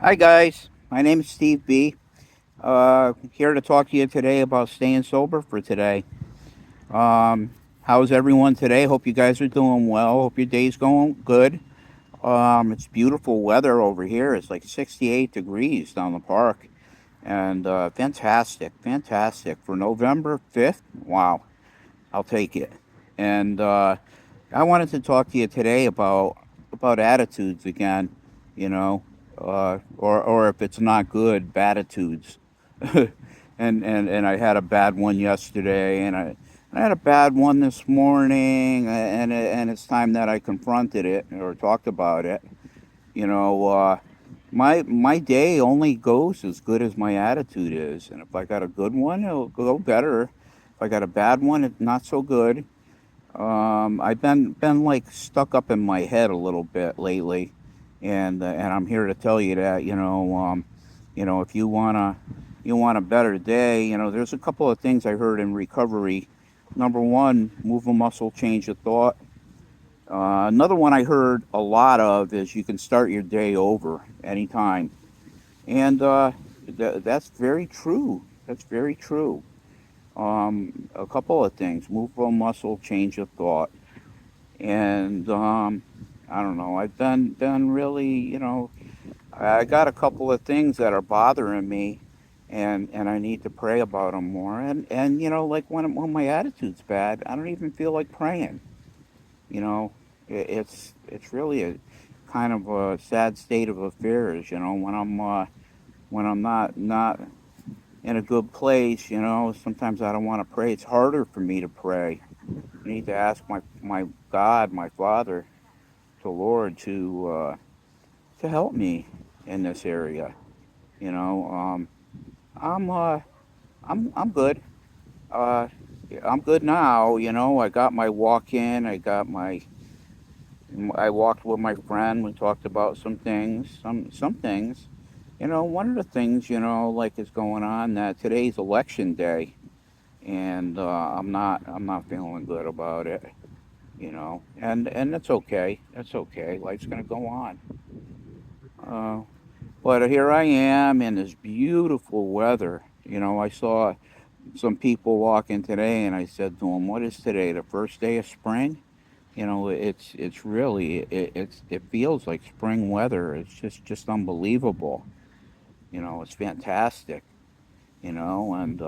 Hi guys, my name is Steve B. Here to talk to you today about staying sober for today. How's everyone today? Hope you guys are doing well. Hope your day's going good. It's beautiful weather over here. It's like 68 degrees down the park, and fantastic, fantastic for November 5th. Wow, I'll take it. And I wanted to talk to you today about attitudes again. You know, or if it's not good, bad attitudes. And I had a bad one yesterday, and I had a bad one this morning, and it's time that I confronted it or talked about it. You know, my day only goes as good as my attitude is, and if I got a good one, it'll go better. If I got a bad one, it's not so good. I've been like stuck up in my head a little bit lately, and I'm here to tell you that if you want a better day, there's a couple of things I heard in recovery. Number one, move a muscle, change a thought. Another one I heard a lot of is you can start your day over anytime, and that's very true. That's very true. A couple of things: move a muscle, change a thought. And I don't know. I've been really, I got a couple of things that are bothering me, and I need to pray about them more. And like when my attitude's bad, I don't even feel like praying. You know, it's really a kind of a sad state of affairs. When I'm not in a good place. Sometimes I don't want to pray. It's harder for me to pray. I need to ask my God, my Father, the Lord to help me in this area. You know, I'm I'm good. Uh, I'm good now. I got my walk in. I walked with my friend. We talked about some things. Some things. One of the things like is going on that today's election day, and I'm not feeling good about it. And that's okay. That's okay. Life's gonna go on. Uh, But here I am in this beautiful weather. I saw some people walking today, and I said to them, "What is today? The first day of spring?" It's really it feels like spring weather. It's just unbelievable. It's fantastic. And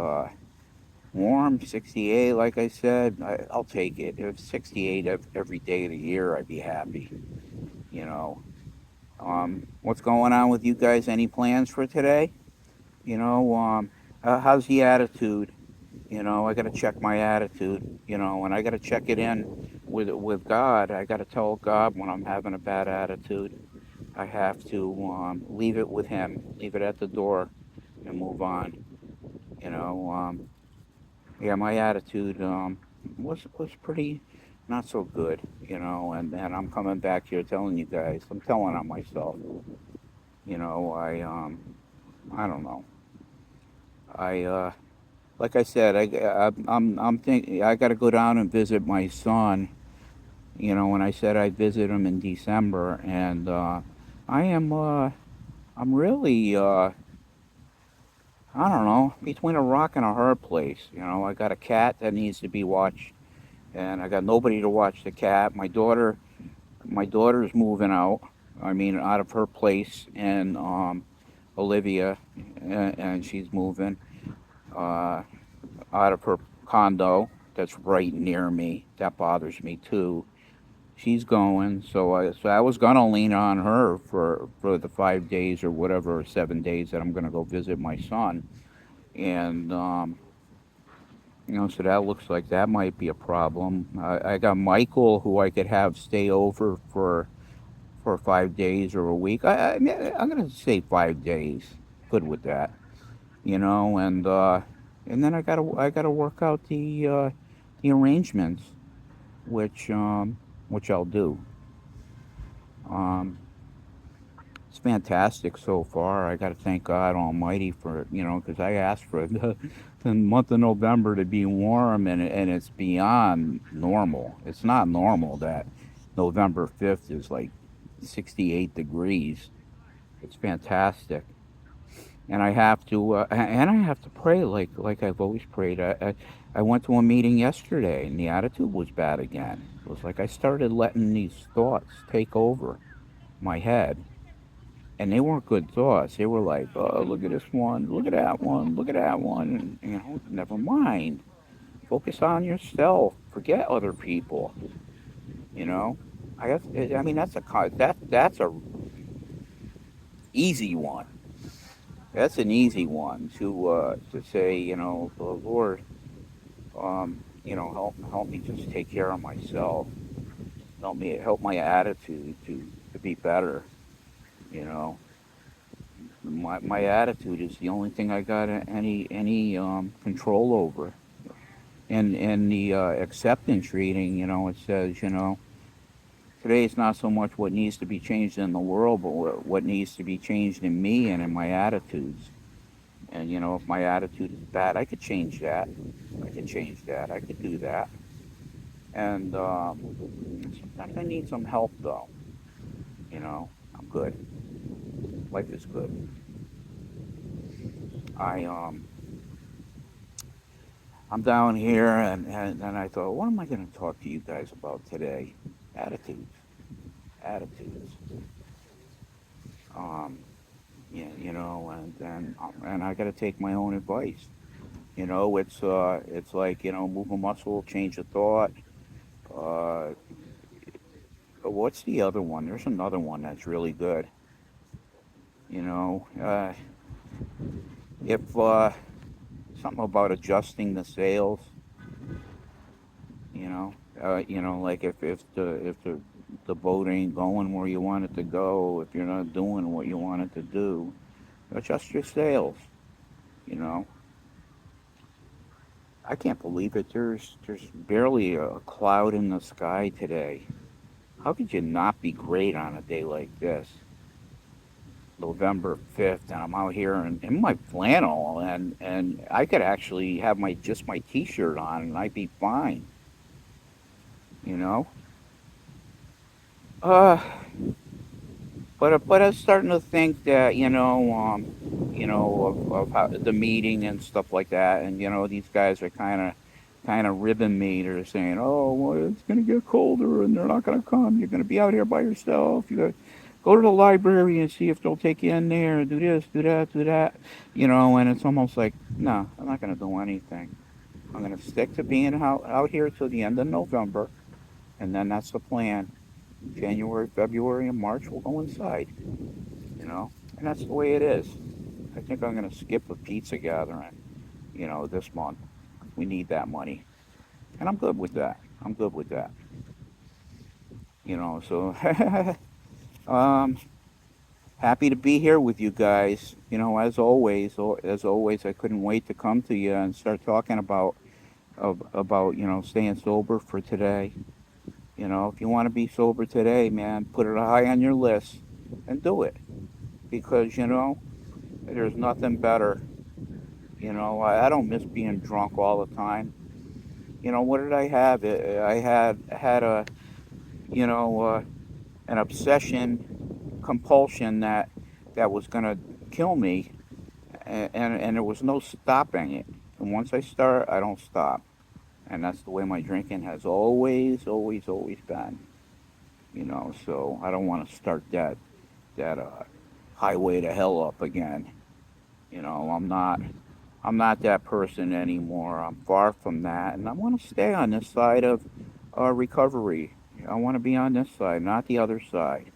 warm, 68, like I said, I'll take it. If 68 every day of the year, I'd be happy. You know. What's going on with you guys? Any plans for today? You know, how's the attitude? I got to check my attitude. And I got to check it in with God. I got to tell God when I'm having a bad attitude. I have to leave it with Him, leave it at the door, and move on. You know, yeah, my attitude was pretty not so good. And I'm coming back here telling you guys. I'm telling on myself. I don't know. I like I said, I'm thinking I got to go down and visit my son. When I said I'd visit him in December, and I am I'm really I don't know, between a rock and a hard place. I got a cat that needs to be watched, and I got nobody to watch the cat. My daughter's moving out. I mean, out of her place in Olivia, and she's moving. Uh, Out of her condo that's right near me. That bothers me too. She's going, so I was gonna lean on her for the 5 days or whatever, or 7 days that I'm gonna go visit my son, and so that looks like that might be a problem. I got Michael who I could have stay over for 5 days or a week. I'm gonna say 5 days. Good with that, and then I gotta work out the arrangements, which which I'll do. Um, it's fantastic so far. I got to thank God Almighty for it, because I asked for the month of November to be warm, and it's beyond normal. It's not normal that November 5th is like 68 degrees. It's fantastic. And I have to pray like I've always prayed. I went to a meeting yesterday, and the attitude was bad again. It was like I started letting these thoughts take over my head, and they weren't good thoughts. They were like, "Oh, look at this one, look at that one, look at that one." And, never mind. Focus on yourself. Forget other people. You know, I mean, that's a easy one. That's an easy one to say. Lord, help me just take care of myself. Help my attitude to be better. You know, my attitude is the only thing I got any control over. And in the acceptance reading, it says, today is not so much what needs to be changed in the world, but what needs to be changed in me and in my attitudes. And if my attitude is bad, I could change that. I could change that. I could do that. And sometimes I need some help, though. I'm good. Life is good. I I'm down here, and I thought, what am I going to talk to you guys about today? Attitudes, attitudes. Um, yeah, and I got to take my own advice. It's like move a muscle, change a thought. Uh, what's the other one? There's another one that's really good. You know, if something about adjusting the sails. You know, like if the boat ain't going where you want it to go, if you're not doing what you want it to do, adjust your sails. You know, I can't believe it. There's barely a cloud in the sky today. How could you not be great on a day like this? November 5th, and I'm out here in my flannel, and I could actually have my t-shirt on, and I'd be fine. You know, uh, but I was starting to think that of how the meeting and stuff like that, and these guys are kind of ribbing me. They're saying, "Oh, well, it's gonna get colder, and they're not gonna come. You're gonna be out here by yourself. You got to go to the library and see if they'll take you in there. Do this, do that, do that." And it's almost like, no, I'm not gonna do anything. I'm gonna stick to being out here till the end of November, and then that's the plan. January, February, and March, we'll go inside. And that's the way it is. I think I'm going to skip a pizza gathering, this month. We need that money. And I'm good with that. I'm good with that. So um, happy to be here with you guys. As always, I couldn't wait to come to you and start talking about staying sober for today. If you want to be sober today, man, put it high on your list and do it because there's nothing better. I don't miss being drunk all the time. What did I have? I had you know an obsession, compulsion that was gonna kill me, and there was no stopping it. And once I start, I don't stop. And that's the way my drinking has always, always, always been. So I don't want to start that highway to hell up again. I'm not that person anymore. I'm far from that, and I want to stay on this side of recovery. I want to be on this side, not the other side.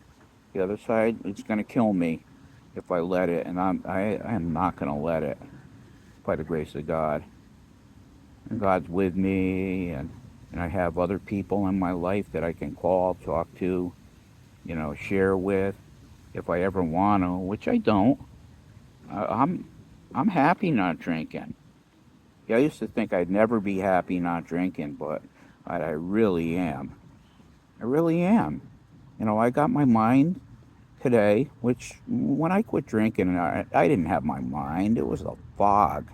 The other side is going to kill me if I let it, and I am not going to let it by the grace of God. And God's with me, and I have other people in my life that I can call, talk to, share with if I ever want to, which I don't. I, I'm I'm happy not drinking. Yeah, I used to think I'd never be happy not drinking, but I really am. I really am. I got my mind today, which when I quit drinking, I didn't have my mind. It was a fog.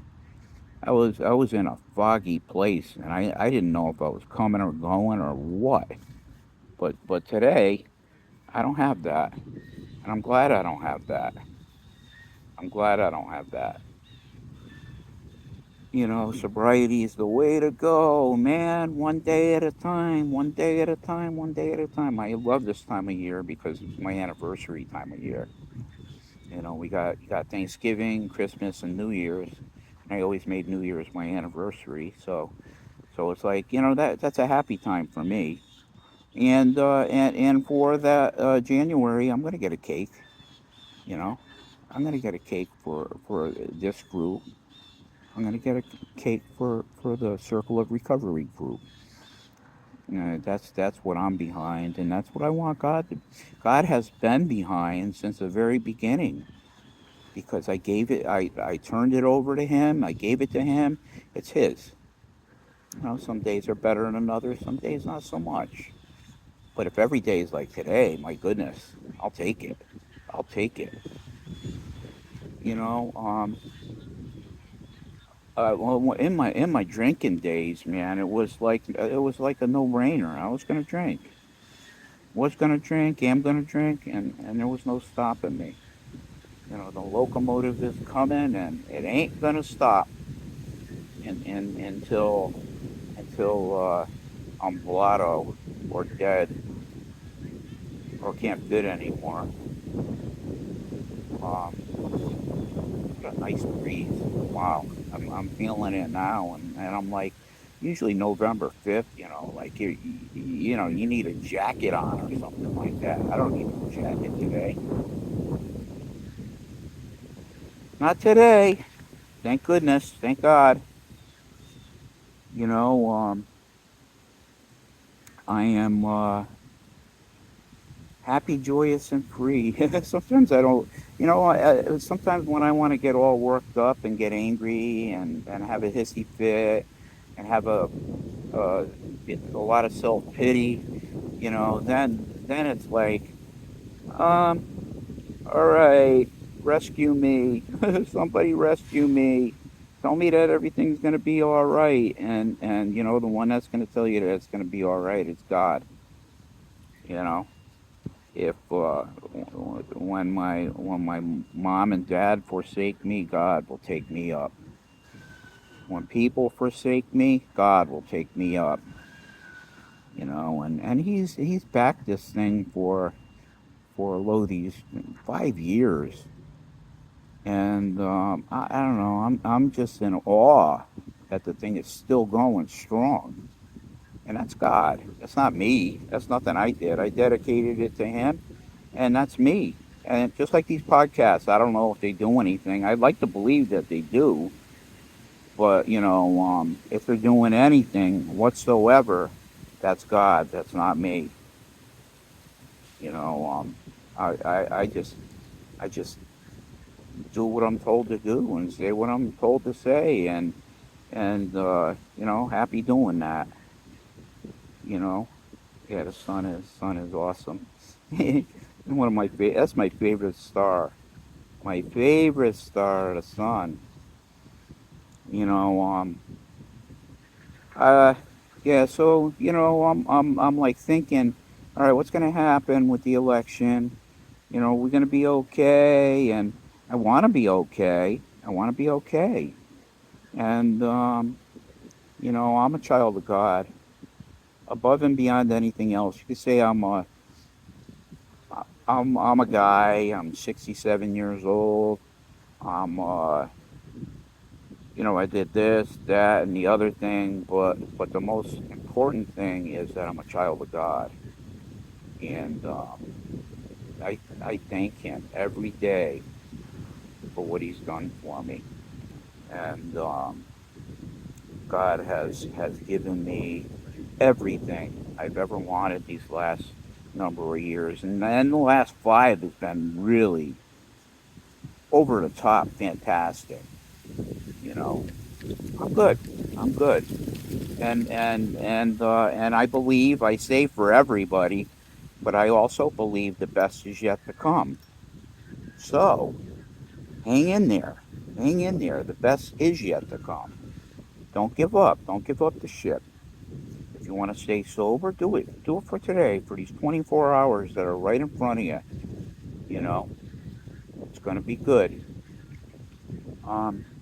I was in a foggy place, and I didn't know if I was coming or going or what. But today, I don't have that, and I'm glad I don't have that. I'm glad I don't have that. You know, sobriety is the way to go, man. One day at a time, one day at a time, one day at a time. I love this time of year because it's my anniversary time of year. You know, we got Thanksgiving, Christmas, and New Year's, and I always made New Year's my anniversary. So it's like, you know, that's a happy time for me. And for that January, I'm gonna get a cake. You know, I'm gonna get a cake for this group. I'm gonna get a cake for the Circle of Recovery group. That's what I'm behind, and that's what I want God to. God has been behind since the very beginning because I gave it. I turned it over to Him. I gave it to Him. It's His. You know, some days are better than others. Some days not so much. But if every day is like today, my goodness, I'll take it. I'll take it. You know, well, in my drinking days, man, it was like a no-brainer. I was gonna drink, am gonna drink, and there was no stopping me. You know, the locomotive is coming, and it ain't gonna stop, until I'm blotto or dead or can't fit anymore. What a nice breeze! Wow, I'm feeling it now, and I'm like, usually November 5th, you know, like you know, you need a jacket on or something like that. I don't need a jacket today. Not today. Thank goodness. Thank God. You know, I am happy, joyous, and free. Sometimes I don't, you know, sometimes when I want to get all worked up and get angry and have a hissy fit and have uh, a lot of self pity, you know, then it's like, um, all right, rescue me, somebody rescue me. Tell me that everything's gonna be all right, and you know the one that's gonna tell you that it's gonna be all right is God. You know, if when my mom and dad forsake me, God will take me up. When people forsake me, God will take me up. You know, and he's backed this thing for lo these 5 years, and I don't know. I'm just in awe that the thing is still going strong, and that's God. That's not me. That's nothing I did. I dedicated it to Him, and that's me. And just like these podcasts, I don't know if they do anything. I'd like to believe that they do, but you know, if they're doing anything whatsoever, that's God. That's not me. You know, I just do what I'm told to do and say what I'm told to say, and you know, happy doing that. You know, yeah, the sun is awesome. One of that's my favorite star. My favorite star, the sun. You know, uh, yeah. So you know, I'm like thinking, all right, what's gonna happen with the election? You know, we're gonna be okay, and I want to be okay. I want to be okay, and you know, I'm a child of God, above and beyond anything else. You could say I'm a guy. I'm 67 years old. I'm you know, I did this, that, and the other thing, but the most important thing is that I'm a child of God, and I thank Him every day for what He's done for me, and God has given me everything I've ever wanted these last number of years, and then the last 5 has been really over the top fantastic. You know, I'm good. I'm good. And I believe I say for everybody, but I also believe the best is yet to come. So hang in there, hang in there. The best is yet to come. Don't give up. Don't give up the ship. If you want to stay sober, do it. Do it for today, for these 24 hours that are right in front of you. You know, it's going to be good.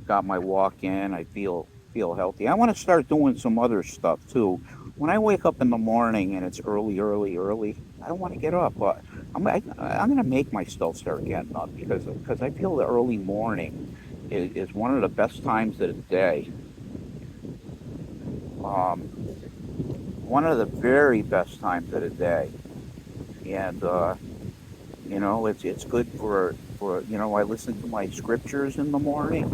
Got my walk in. I feel healthy. I want to start doing some other stuff too. When I wake up in the morning and it's early, I don't want to get up, but I'm gonna make myself start getting up because I feel the early morning is one of the best times of the day. Um, One of the very best times of the day, and it's good for I listen to my scriptures in the morning.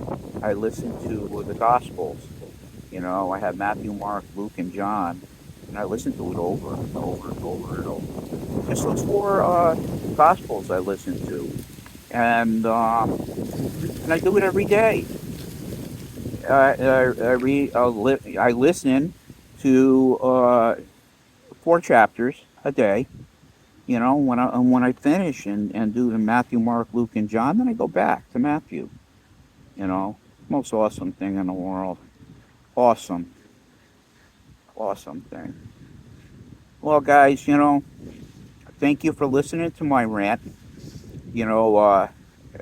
I listen to the Gospels. I have Matthew, Mark, Luke, and John, and I listen to it over and over and over and over. Just those four Gospels I listen to, and I do it every day. I listen to four chapters a day. When I finish and do the Matthew, Mark, Luke, and John, then I go back to Matthew. You know, Most awesome thing in the world. Awesome, awesome thing. Well, guys, thank you for listening to my rant. You know,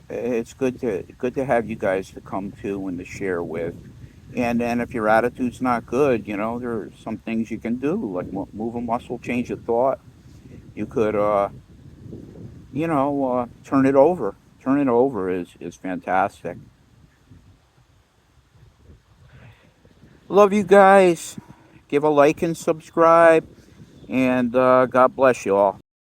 it's good to have you guys to come to and to share with. And then if your attitude's not good, there are some things you can do, like move a muscle, change a thought. You could, turn it over. Turn it over is fantastic. Love you guys. Give a like and subscribe. And God bless you all.